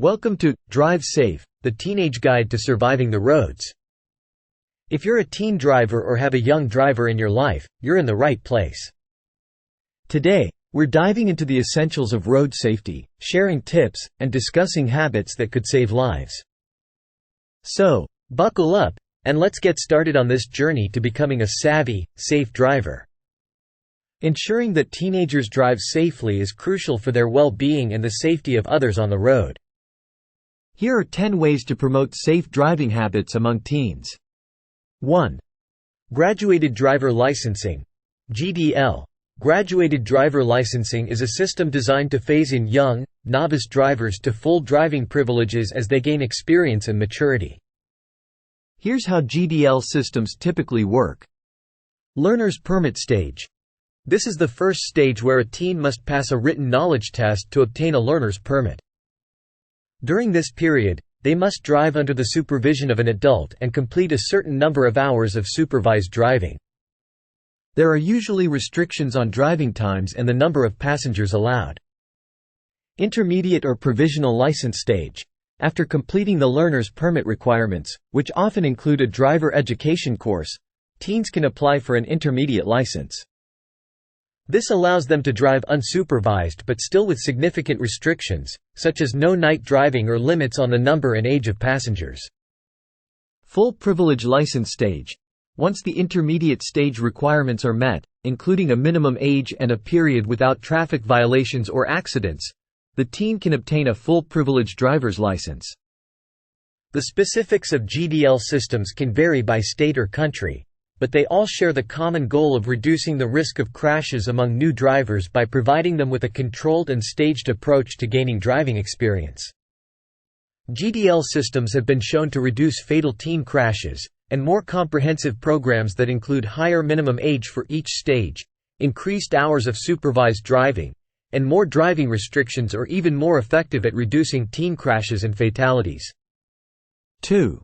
Welcome to Drive Safe, the teenage guide to surviving the roads. If you're a teen driver or have a young driver in your life, you're in the right place. Today, we're diving into the essentials of road safety, sharing tips, and discussing habits that could save lives. So, buckle up, and let's get started on this journey to becoming a savvy, safe driver. Ensuring that teenagers drive safely is crucial for their well-being and the safety of others on the road. Here are 10 ways to promote safe driving habits among teens. 1. Graduated Driver Licensing (GDL). Graduated driver licensing is a system designed to phase in young, novice drivers to full driving privileges as they gain experience and maturity. Here's how GDL systems typically work. Learner's Permit Stage. This is the first stage where a teen must pass a written knowledge test to obtain a learner's permit. During this period, they must drive under the supervision of an adult and complete a certain number of hours of supervised driving. There are usually restrictions on driving times and the number of passengers allowed. Intermediate or Provisional License Stage. After completing the learner's permit requirements, which often include a driver education course, teens can apply for an intermediate license. This allows them to drive unsupervised but still with significant restrictions, such as no night driving or limits on the number and age of passengers. Full Privilege License Stage. Once the intermediate stage requirements are met, including a minimum age and a period without traffic violations or accidents, the teen can obtain a full privilege driver's license. The specifics of GDL systems can vary by state or country, but they all share the common goal of reducing the risk of crashes among new drivers by providing them with a controlled and staged approach to gaining driving experience. GDL systems have been shown to reduce fatal teen crashes, and more comprehensive programs that include higher minimum age for each stage, increased hours of supervised driving, and more driving restrictions are even more effective at reducing teen crashes and fatalities. 2.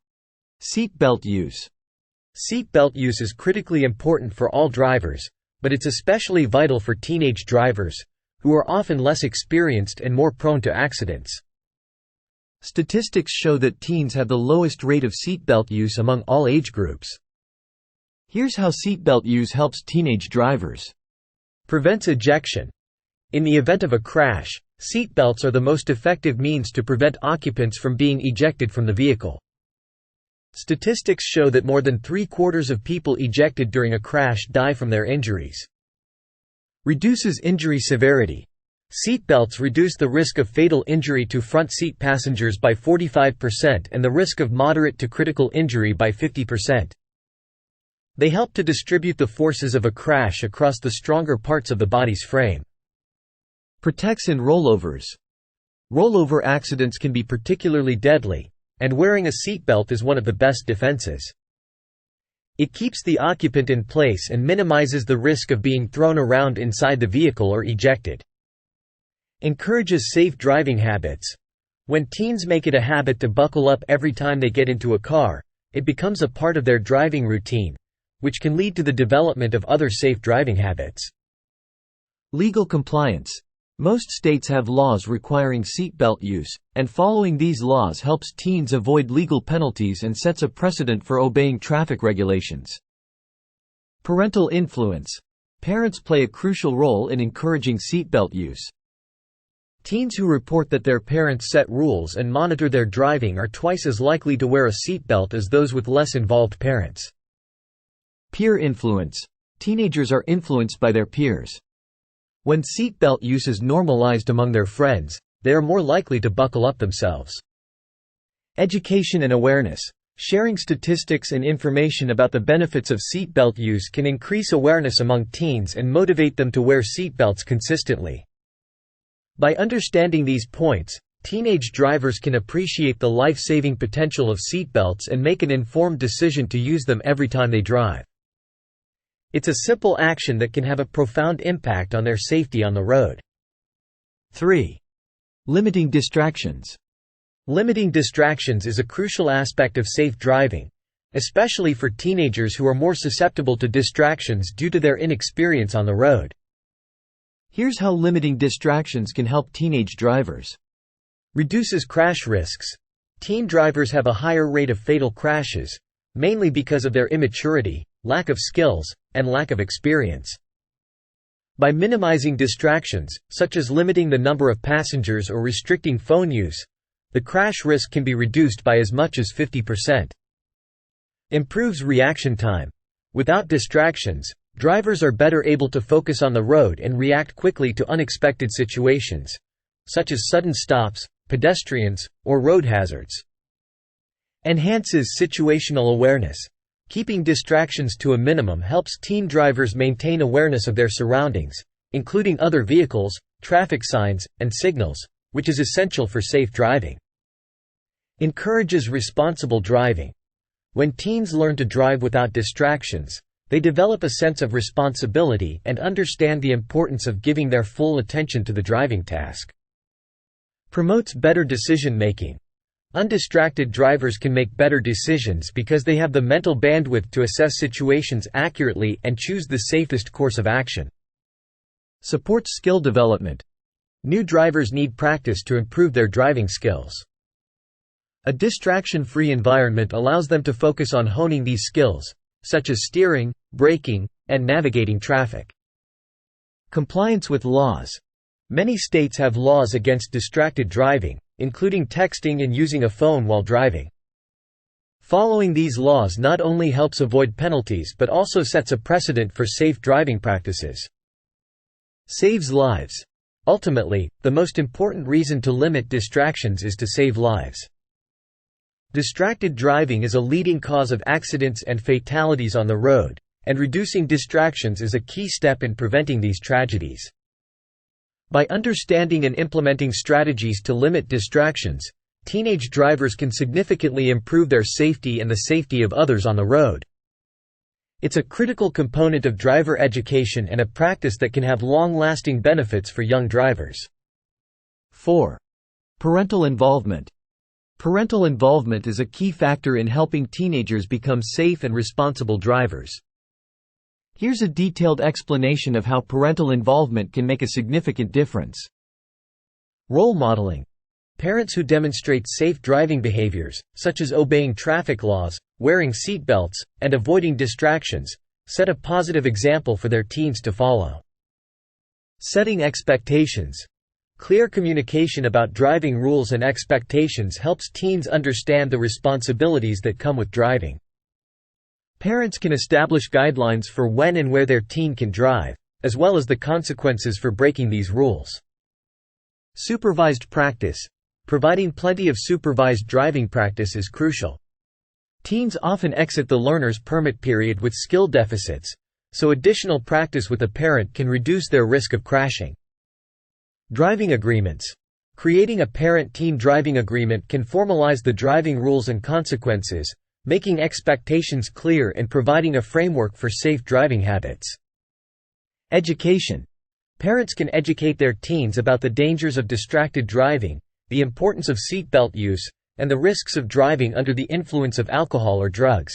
Seatbelt use. Seatbelt use is critically important for all drivers, but it's especially vital for teenage drivers, who are often less experienced and more prone to accidents. Statistics show that teens have the lowest rate of seatbelt use among all age groups. Here's how seatbelt use helps teenage drivers. Prevents ejection. In the event of a crash, seatbelts are the most effective means to prevent occupants from being ejected from the vehicle. Statistics show that more than 3/4 of people ejected during a crash die from their injuries. Reduces injury severity. Seatbelts reduce the risk of fatal injury to front seat passengers by 45% and the risk of moderate to critical injury by 50%. They help to distribute the forces of a crash across the stronger parts of the body's frame. Protects in rollovers. Rollover accidents can be particularly deadly, and wearing a seatbelt is one of the best defenses. It keeps the occupant in place and minimizes the risk of being thrown around inside the vehicle or ejected. Encourages safe driving habits. When teens make it a habit to buckle up every time they get into a car, it becomes a part of their driving routine, which can lead to the development of other safe driving habits. Legal compliance. Most states have laws requiring seatbelt use, and following these laws helps teens avoid legal penalties and sets a precedent for obeying traffic regulations. Parental influence. Parents play a crucial role in encouraging seatbelt use. Teens who report that their parents set rules and monitor their driving are twice as likely to wear a seatbelt as those with less involved parents. Peer influence. Teenagers are influenced by their peers. When seatbelt use is normalized among their friends, they are more likely to buckle up themselves. Education and awareness. Sharing statistics and information about the benefits of seatbelt use can increase awareness among teens and motivate them to wear seatbelts consistently. By understanding these points, teenage drivers can appreciate the life-saving potential of seatbelts and make an informed decision to use them every time they drive. It's a simple action that can have a profound impact on their safety on the road. 3. Limiting distractions. Limiting distractions is a crucial aspect of safe driving, especially for teenagers who are more susceptible to distractions due to their inexperience on the road. Here's how limiting distractions can help teenage drivers. Reduces crash risks. Teen drivers have a higher rate of fatal crashes, mainly because of their immaturity, lack of skills, and lack of experience. By minimizing distractions, such as limiting the number of passengers or restricting phone use, the crash risk can be reduced by as much as 50%. Improves reaction time. Without distractions, drivers are better able to focus on the road and react quickly to unexpected situations, such as sudden stops, pedestrians, or road hazards. Enhances situational awareness. Keeping distractions to a minimum helps teen drivers maintain awareness of their surroundings, including other vehicles, traffic signs, and signals, which is essential for safe driving. Encourages responsible driving. When teens learn to drive without distractions, they develop a sense of responsibility and understand the importance of giving their full attention to the driving task. Promotes better decision-making. Undistracted drivers can make better decisions because they have the mental bandwidth to assess situations accurately and choose the safest course of action. Supports skill development. New drivers need practice to improve their driving skills. A distraction-free environment allows them to focus on honing these skills, such as steering, braking, and navigating traffic. Compliance with laws. Many states have laws against distracted driving, including texting and using a phone while driving. Following these laws not only helps avoid penalties but also sets a precedent for safe driving practices. Saves lives. Ultimately, the most important reason to limit distractions is to save lives. Distracted driving is a leading cause of accidents and fatalities on the road, and reducing distractions is a key step in preventing these tragedies. By understanding and implementing strategies to limit distractions, teenage drivers can significantly improve their safety and the safety of others on the road. It's a critical component of driver education and a practice that can have long-lasting benefits for young drivers. 4. Parental involvement. Parental involvement is a key factor in helping teenagers become safe and responsible drivers. Here's a detailed explanation of how parental involvement can make a significant difference. Role modeling. Parents who demonstrate safe driving behaviors, such as obeying traffic laws, wearing seatbelts, and avoiding distractions, set a positive example for their teens to follow. Setting expectations. Clear communication about driving rules and expectations helps teens understand the responsibilities that come with driving. Parents can establish guidelines for when and where their teen can drive, as well as the consequences for breaking these rules. Supervised practice. Providing plenty of supervised driving practice is crucial. Teens often exit the learner's permit period with skill deficits, so additional practice with a parent can reduce their risk of crashing. Driving agreements. Creating a parent-teen driving agreement can formalize the driving rules and consequences, making expectations clear and providing a framework for safe driving habits. Education. Parents can educate their teens about the dangers of distracted driving, the importance of seatbelt use, and the risks of driving under the influence of alcohol or drugs.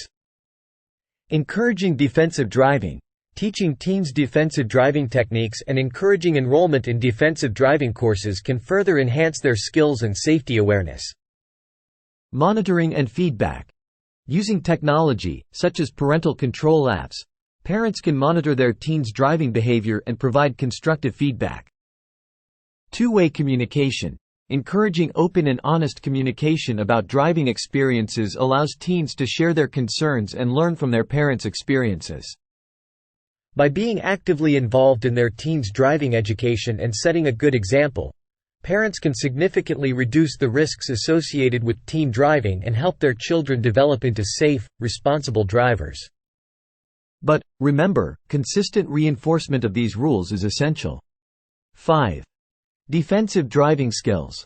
Encouraging defensive driving. Teaching teens defensive driving techniques and encouraging enrollment in defensive driving courses can further enhance their skills and safety awareness. Monitoring and feedback. Using technology, such as parental control apps, parents can monitor their teens' driving behavior and provide constructive feedback. Two-way communication. Encouraging open and honest communication about driving experiences allows teens to share their concerns and learn from their parents' experiences. By being actively involved in their teens' driving education and setting a good example, parents can significantly reduce the risks associated with teen driving and help their children develop into safe, responsible drivers. But, remember, consistent reinforcement of these rules is essential. 5. Defensive driving skills.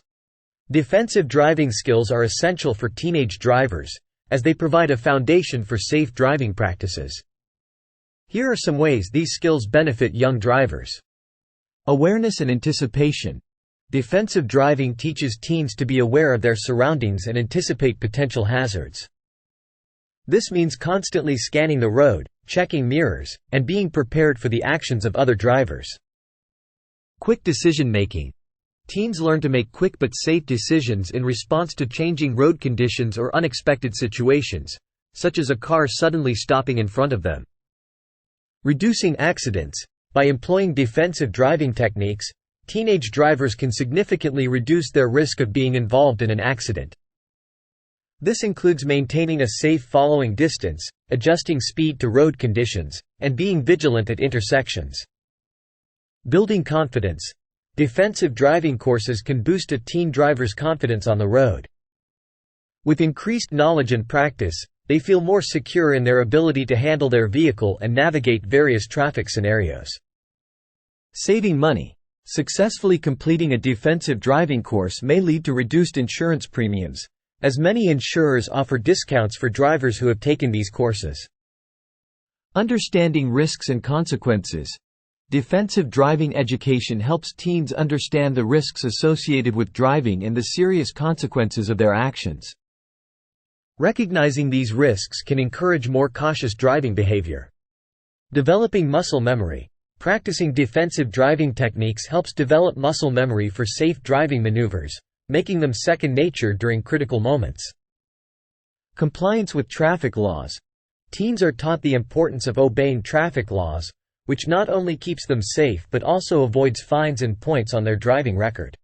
Defensive driving skills are essential for teenage drivers, as they provide a foundation for safe driving practices. Here are some ways these skills benefit young drivers. Awareness and anticipation. Defensive driving teaches teens to be aware of their surroundings and anticipate potential hazards. This means constantly scanning the road, checking mirrors, and being prepared for the actions of other drivers. Quick decision-making. Teens learn to make quick but safe decisions in response to changing road conditions or unexpected situations, such as a car suddenly stopping in front of them. Reducing accidents. By employing defensive driving techniques, teenage drivers can significantly reduce their risk of being involved in an accident. This includes maintaining a safe following distance, adjusting speed to road conditions, and being vigilant at intersections. Building confidence. Defensive driving courses can boost a teen driver's confidence on the road. With increased knowledge and practice, they feel more secure in their ability to handle their vehicle and navigate various traffic scenarios. Saving money. Successfully completing a defensive driving course may lead to reduced insurance premiums, as many insurers offer discounts for drivers who have taken these courses. Understanding risks and consequences. Defensive driving education helps teens understand the risks associated with driving and the serious consequences of their actions. Recognizing these risks can encourage more cautious driving behavior. Developing muscle memory. Practicing defensive driving techniques helps develop muscle memory for safe driving maneuvers, making them second nature during critical moments. Compliance with traffic laws. Teens are taught the importance of obeying traffic laws, which not only keeps them safe but also avoids fines and points on their driving record.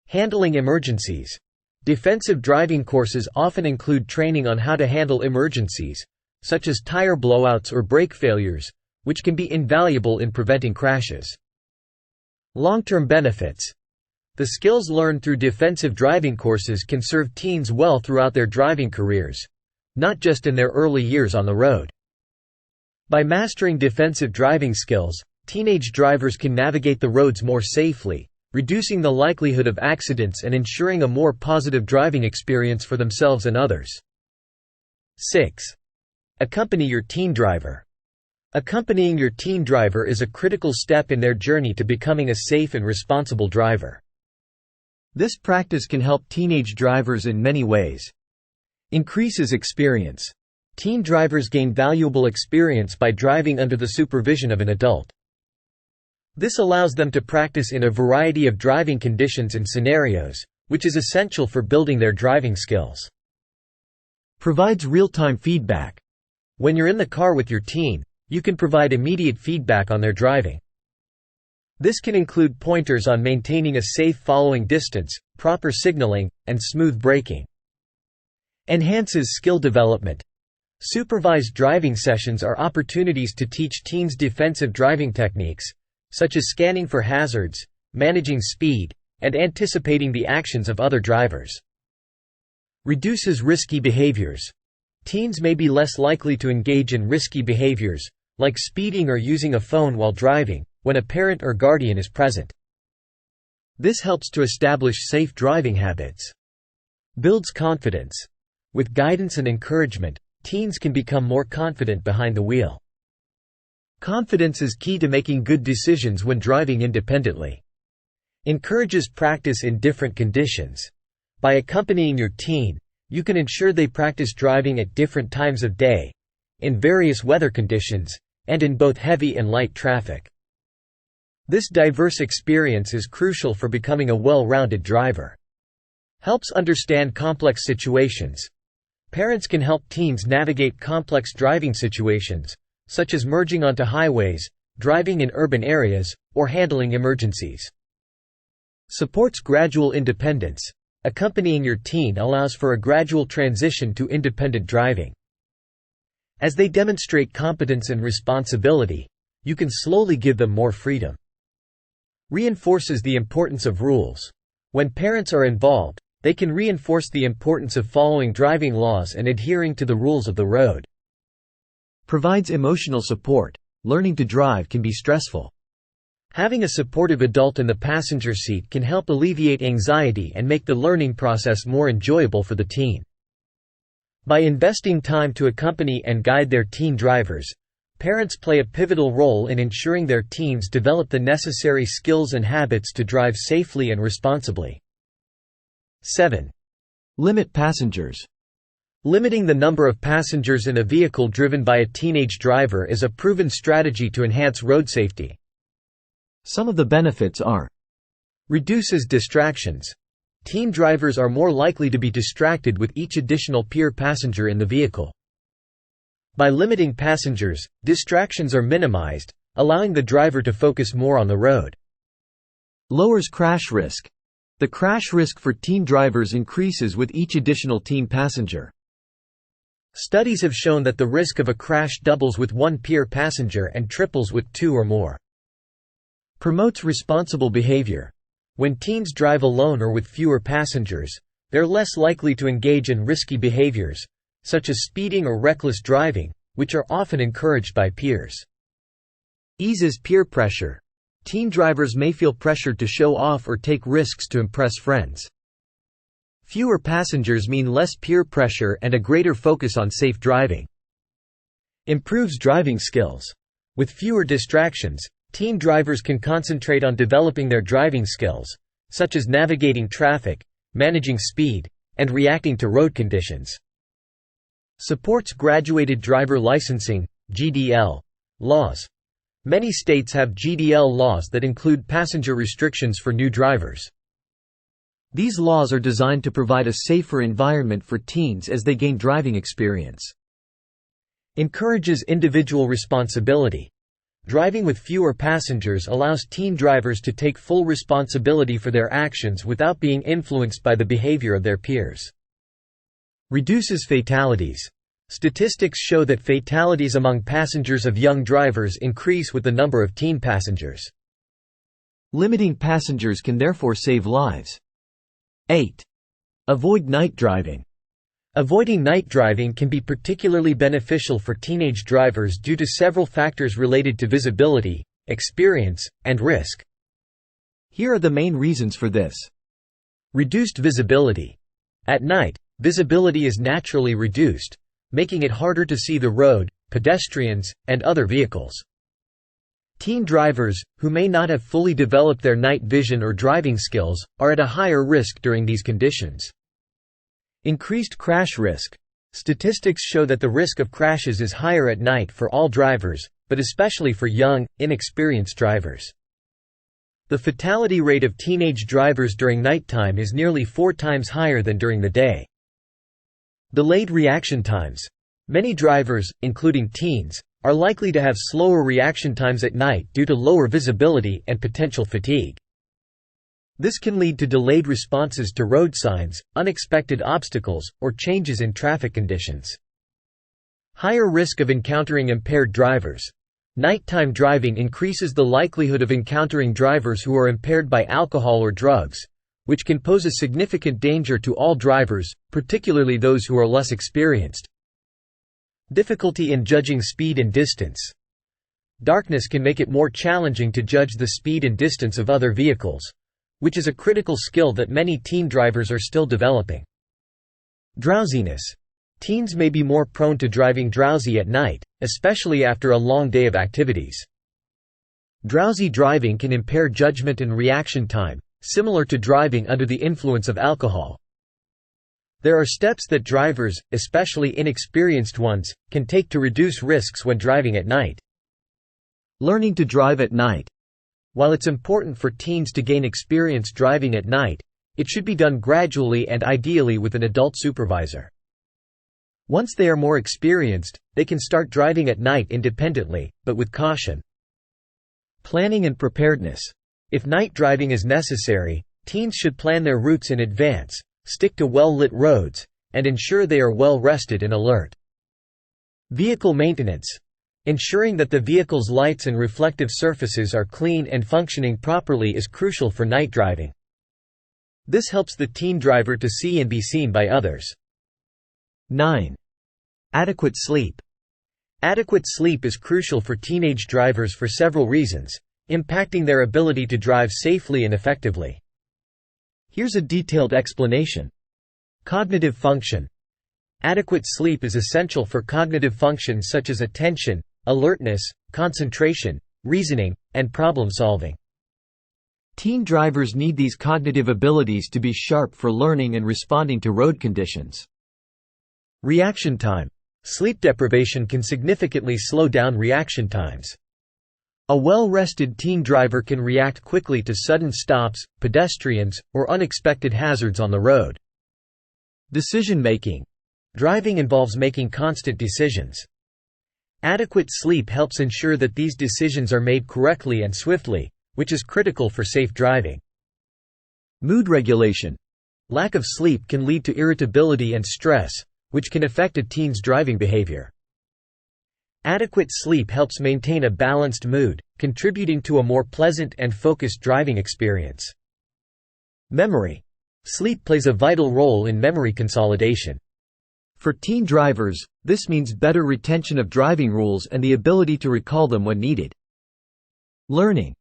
Handling emergencies. Defensive driving courses often include training on how to handle emergencies, such as tire blowouts or brake failures, which can be invaluable in preventing crashes. Long-term benefits. The skills learned through defensive driving courses can serve teens well throughout their driving careers, not just in their early years on the road. By mastering defensive driving skills, teenage drivers can navigate the roads more safely, reducing the likelihood of accidents and ensuring a more positive driving experience for themselves and others. 6. Accompany your teen driver. Accompanying your teen driver is a critical step in their journey to becoming a safe and responsible driver. This practice can help teenage drivers in many ways. Increases experience. Teen drivers gain valuable experience by driving under the supervision of an adult. This allows them to practice in a variety of driving conditions and scenarios, which is essential for building their driving skills. Provides real-time feedback. When you're in the car with your teen, you can provide immediate feedback on their driving. This can include pointers on maintaining a safe following distance, proper signaling, and smooth braking. Enhances skill development. Supervised driving sessions are opportunities to teach teens defensive driving techniques, such as scanning for hazards, managing speed, and anticipating the actions of other drivers. Reduces risky behaviors. Teens may be less likely to engage in risky behaviors, like speeding or using a phone while driving, when a parent or guardian is present. This helps to establish safe driving habits. Builds confidence. With guidance and encouragement, teens can become more confident behind the wheel. Confidence is key to making good decisions when driving independently. Encourages practice in different conditions. By accompanying your teen, you can ensure they practice driving at different times of day, in various weather conditions, and in both heavy and light traffic. This diverse experience is crucial for becoming a well-rounded driver. Helps understand complex situations. Parents can help teens navigate complex driving situations, such as merging onto highways, driving in urban areas, or handling emergencies. Supports gradual independence. Accompanying your teen allows for a gradual transition to independent driving. As they demonstrate competence and responsibility, you can slowly give them more freedom. Reinforces the importance of rules. When parents are involved, they can reinforce the importance of following driving laws and adhering to the rules of the road. Provides emotional support. Learning to drive can be stressful. Having a supportive adult in the passenger seat can help alleviate anxiety and make the learning process more enjoyable for the teen. By investing time to accompany and guide their teen drivers, parents play a pivotal role in ensuring their teens develop the necessary skills and habits to drive safely and responsibly. 7. Limit passengers. Limiting the number of passengers in a vehicle driven by a teenage driver is a proven strategy to enhance road safety. Some of the benefits are: Reduces distractions. Teen drivers are more likely to be distracted with each additional peer passenger in the vehicle. By limiting passengers, distractions are minimized, allowing the driver to focus more on the road. Lowers crash risk. The crash risk for teen drivers increases with each additional teen passenger. Studies have shown that the risk of a crash doubles with one peer passenger and triples with two or more. Promotes responsible behavior. When teens drive alone or with fewer passengers, they're less likely to engage in risky behaviors, such as speeding or reckless driving, which are often encouraged by peers. Eases peer pressure. Teen drivers may feel pressured to show off or take risks to impress friends. Fewer passengers mean less peer pressure and a greater focus on safe driving. Improves driving skills. With fewer distractions, teen drivers can concentrate on developing their driving skills, such as navigating traffic, managing speed, and reacting to road conditions. Supports graduated driver licensing (GDL) laws. Many states have GDL laws that include passenger restrictions for new drivers. These laws are designed to provide a safer environment for teens as they gain driving experience. Encourages individual responsibility. Driving with fewer passengers allows teen drivers to take full responsibility for their actions without being influenced by the behavior of their peers. Reduces fatalities. Statistics show that fatalities among passengers of young drivers increase with the number of teen passengers. Limiting passengers can therefore save lives. 8. Avoid night driving. Avoiding night driving can be particularly beneficial for teenage drivers due to several factors related to visibility, experience, and risk. Here are the main reasons for this. Reduced visibility. At night, visibility is naturally reduced, making it harder to see the road, pedestrians, and other vehicles. Teen drivers, who may not have fully developed their night vision or driving skills, are at a higher risk during these conditions. Increased crash risk. Statistics show that the risk of crashes is higher at night for all drivers, but especially for young, inexperienced drivers. The fatality rate of teenage drivers during nighttime is nearly 4 times higher than during the day. Delayed reaction times. Many drivers, including teens, are likely to have slower reaction times at night due to lower visibility and potential fatigue. This can lead to delayed responses to road signs, unexpected obstacles, or changes in traffic conditions. Higher risk of encountering impaired drivers. Nighttime driving increases the likelihood of encountering drivers who are impaired by alcohol or drugs, which can pose a significant danger to all drivers, particularly those who are less experienced. Difficulty in judging speed and distance. Darkness can make it more challenging to judge the speed and distance of other vehicles, which is a critical skill that many teen drivers are still developing. Drowsiness. Teens may be more prone to driving drowsy at night, especially after a long day of activities. Drowsy driving can impair judgment and reaction time, similar to driving under the influence of alcohol. There are steps that drivers, especially inexperienced ones, can take to reduce risks when driving at night. Learning to drive at night. While it's important for teens to gain experience driving at night, it should be done gradually and ideally with an adult supervisor. Once they are more experienced, they can start driving at night independently, but with caution. Planning and preparedness. If night driving is necessary, teens should plan their routes in advance, stick to well-lit roads, and ensure they are well rested and alert. Vehicle maintenance. Ensuring that the vehicle's lights and reflective surfaces are clean and functioning properly is crucial for night driving. This helps the teen driver to see and be seen by others. 9. Adequate sleep. Adequate sleep is crucial for teenage drivers for several reasons, impacting their ability to drive safely and effectively. Here's a detailed explanation. Cognitive function. Adequate sleep is essential for cognitive functions such as attention, alertness, concentration, reasoning, and problem-solving. Teen drivers need these cognitive abilities to be sharp for learning and responding to road conditions. Reaction time. Sleep deprivation can significantly slow down reaction times. A well-rested teen driver can react quickly to sudden stops, pedestrians, or unexpected hazards on the road. Decision-making. Driving involves making constant decisions. Adequate sleep helps ensure that these decisions are made correctly and swiftly, which is critical for safe driving. Mood regulation. Lack of sleep can lead to irritability and stress, which can affect a teen's driving behavior. Adequate sleep helps maintain a balanced mood, contributing to a more pleasant and focused driving experience. Memory. Sleep plays a vital role in memory consolidation. For teen drivers, this means better retention of driving rules and the ability to recall them when needed. Learning.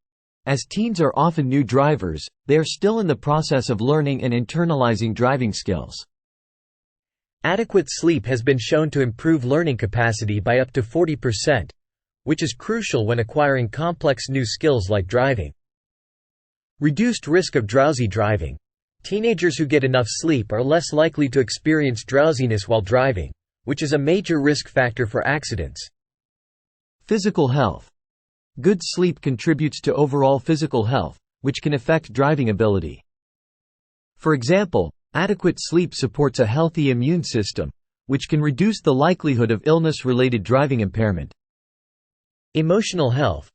As teens are often new drivers, they are still in the process of learning and internalizing driving skills. Adequate sleep has been shown to improve learning capacity by up to 40%, which is crucial when acquiring complex new skills like driving. Reduced risk of drowsy driving. Teenagers who get enough sleep are less likely to experience drowsiness while driving, which is a major risk factor for accidents. Physical health. Good sleep contributes to overall physical health, which can affect driving ability. For example, adequate sleep supports a healthy immune system, which can reduce the likelihood of illness-related driving impairment. Emotional health.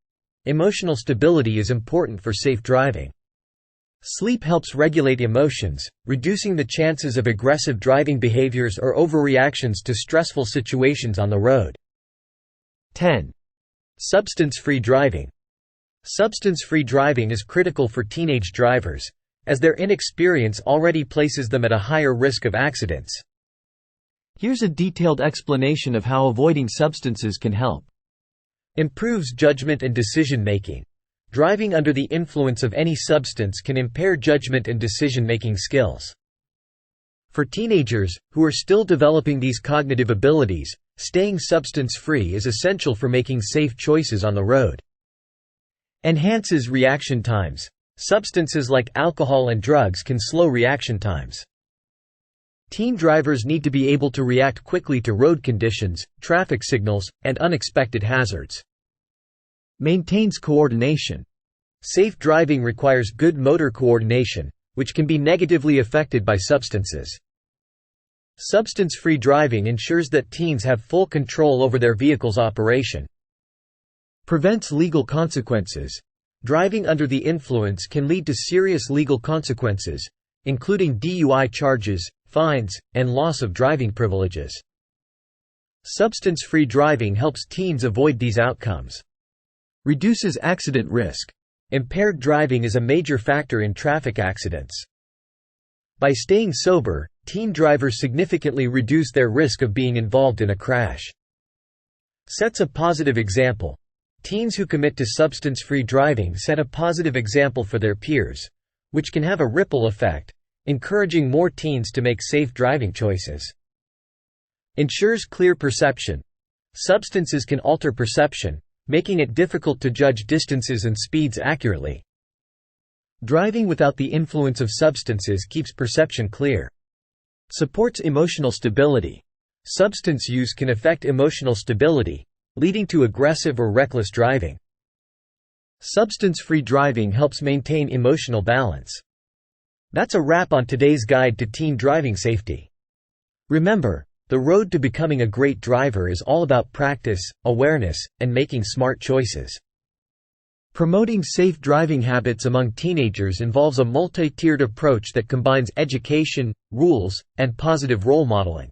Emotional stability is important for safe driving. Sleep helps regulate emotions, reducing the chances of aggressive driving behaviors or overreactions to stressful situations on the road. 10. Substance-free driving. Substance-free driving is critical for teenage drivers, as their inexperience already places them at a higher risk of accidents. Here's a detailed explanation of how avoiding substances can help. Improves judgment and decision-making. Driving under the influence of any substance can impair judgment and decision-making skills. For teenagers, who are still developing these cognitive abilities, staying substance-free is essential for making safe choices on the road. Enhances reaction times. Substances like alcohol and drugs can slow reaction times. Teen drivers need to be able to react quickly to road conditions, traffic signals, and unexpected hazards. Maintains coordination. Safe driving requires good motor coordination, which can be negatively affected by substances. Substance-free driving ensures that teens have full control over their vehicle's operation. Prevents legal consequences. Driving under the influence can lead to serious legal consequences, including DUI charges, fines, and loss of driving privileges. Substance-free driving helps teens avoid these outcomes. Reduces accident risk. Impaired driving is a major factor in traffic accidents. By staying sober, teen drivers significantly reduce their risk of being involved in a crash. Sets a positive example. Teens who commit to substance-free driving set a positive example for their peers, which can have a ripple effect, encouraging more teens to make safe driving choices. Ensures clear perception. Substances can alter perception, making it difficult to judge distances and speeds accurately. Driving without the influence of substances keeps perception clear. Supports emotional stability. Substance use can affect emotional stability, leading to aggressive or reckless driving. Substance-free driving helps maintain emotional balance. That's a wrap on today's guide to teen driving safety. Remember, the road to becoming a great driver is all about practice, awareness, and making smart choices. Promoting safe driving habits among teenagers involves a multi-tiered approach that combines education, rules, and positive role modeling.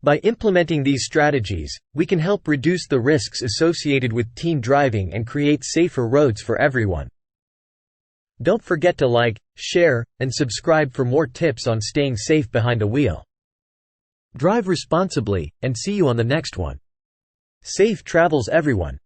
By implementing these strategies, we can help reduce the risks associated with teen driving and create safer roads for everyone. Don't forget to like, share, and subscribe for more tips on staying safe behind the wheel. Drive responsibly, and see you on the next one. Safe travels, everyone.